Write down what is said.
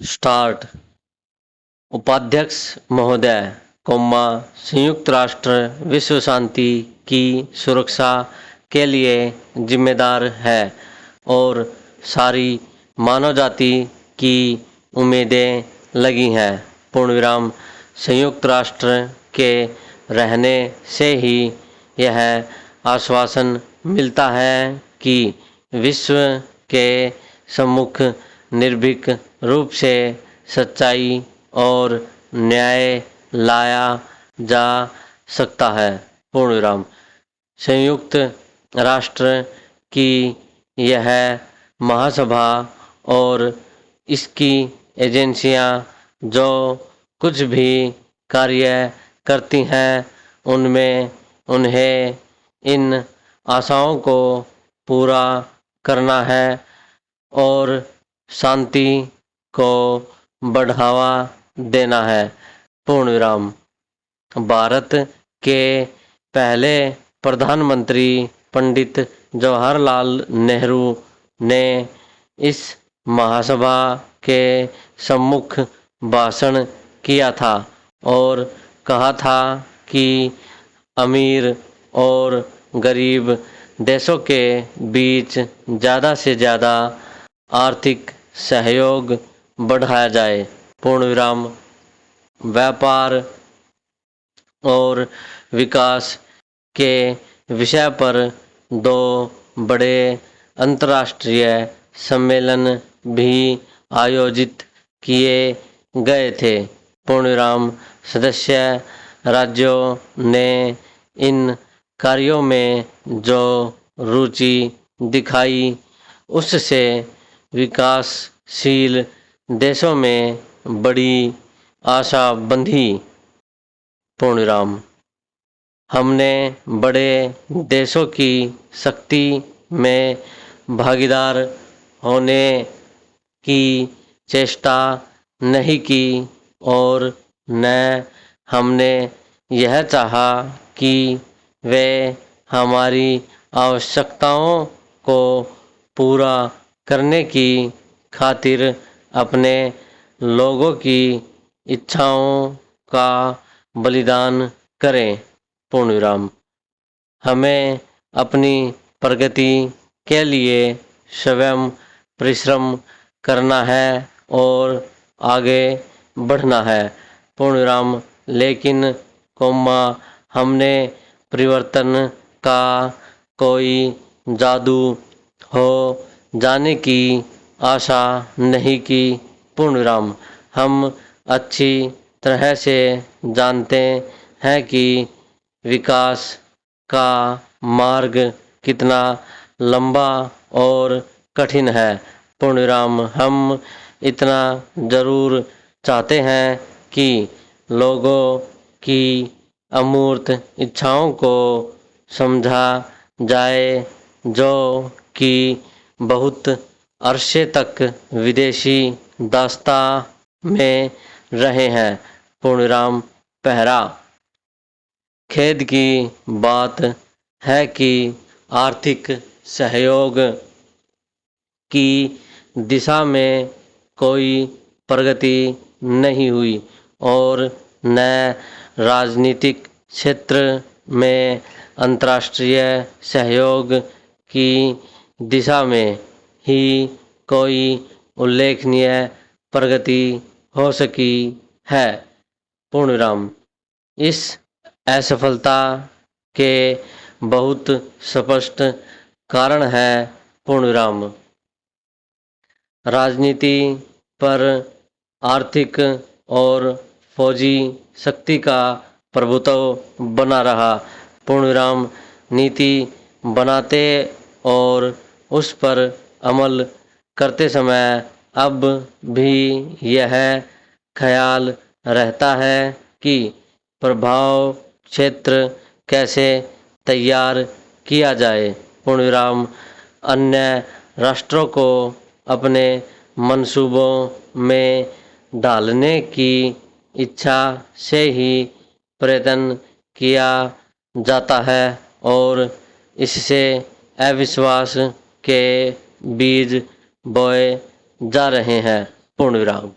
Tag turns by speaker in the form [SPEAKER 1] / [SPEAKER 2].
[SPEAKER 1] Start. उपाध्यक्ष महोदय, संयुक्त राष्ट्र विश्व शांति की सुरक्षा के लिए जिम्मेदार है और सारी मानव जाति की उम्मीदें लगी हैं। पूर्णविराम। संयुक्त राष्ट्र के रहने से ही यह आश्वासन मिलता है कि विश्व के सम्मुख निर्भीक रूप से सच्चाई और न्याय लाया जा सकता है। पूर्णविराम। संयुक्त राष्ट्र की यह महासभा और इसकी एजेंसियां जो कुछ भी कार्य करती हैं, उनमें उन्हें इन आशाओं को पूरा करना है और शांति को बढ़ावा देना है। पूर्णविराम। भारत के पहले प्रधानमंत्री पंडित जवाहरलाल नेहरू ने इस महासभा के सम्मुख भाषण किया था और कहा था कि अमीर और गरीब देशों के बीच ज़्यादा से ज़्यादा आर्थिक सहयोग बढ़ाया जाए। पूर्णविराम। व्यापार और विकास के विषय पर 2 बड़े अंतर्राष्ट्रीय सम्मेलन भी आयोजित किए गए थे। पूर्णविराम। सदस्य राज्यों ने इन कार्यों में जो रुचि दिखाई, उससे विकासशील देशों में बड़ी आशा बंधी। पूर्णविराम। हमने बड़े देशों की शक्ति में भागीदार होने की चेष्टा नहीं की और न हमने यह चाहा कि वे हमारी आवश्यकताओं को पूरा करने की खातिर अपने लोगों की इच्छाओं का बलिदान करें। पूर्णविराम। हमें अपनी प्रगति के लिए स्वयं परिश्रम करना है और आगे बढ़ना है। पूर्णविराम। लेकिन हमने परिवर्तन का कोई जादू हो जाने की आशा नहीं की। पूर्णविराम। हम अच्छी तरह से जानते हैं कि विकास का मार्ग कितना लंबा और कठिन है। पूर्णविराम। हम इतना जरूर चाहते हैं कि लोगों की अमूर्त इच्छाओं को समझा जाए, जो कि बहुत अरसे तक विदेशी दास्तां में रहे हैं। पूर्णविराम। पहरा। खेद की बात है कि आर्थिक सहयोग की दिशा में कोई प्रगति नहीं हुई और न राजनीतिक क्षेत्र में अंतर्राष्ट्रीय सहयोग की दिशा में ही कोई उल्लेखनीय प्रगति हो सकी है। पूर्णविराम। इस असफलता के बहुत स्पष्ट कारण है। पूर्णविराम। राजनीति पर आर्थिक और फौजी शक्ति का प्रभुत्व बना रहा। पूर्णविराम। नीति बनाते और उस पर अमल करते समय अब भी यह ख्याल रहता है कि प्रभाव क्षेत्र कैसे तैयार किया जाए। पूर्णविराम। अन्य राष्ट्रों को अपने मंसूबों में डालने की इच्छा से ही प्रयत्न किया जाता है और इससे अविश्वास के बीज बोए जा रहे हैं। पूर्णविराम।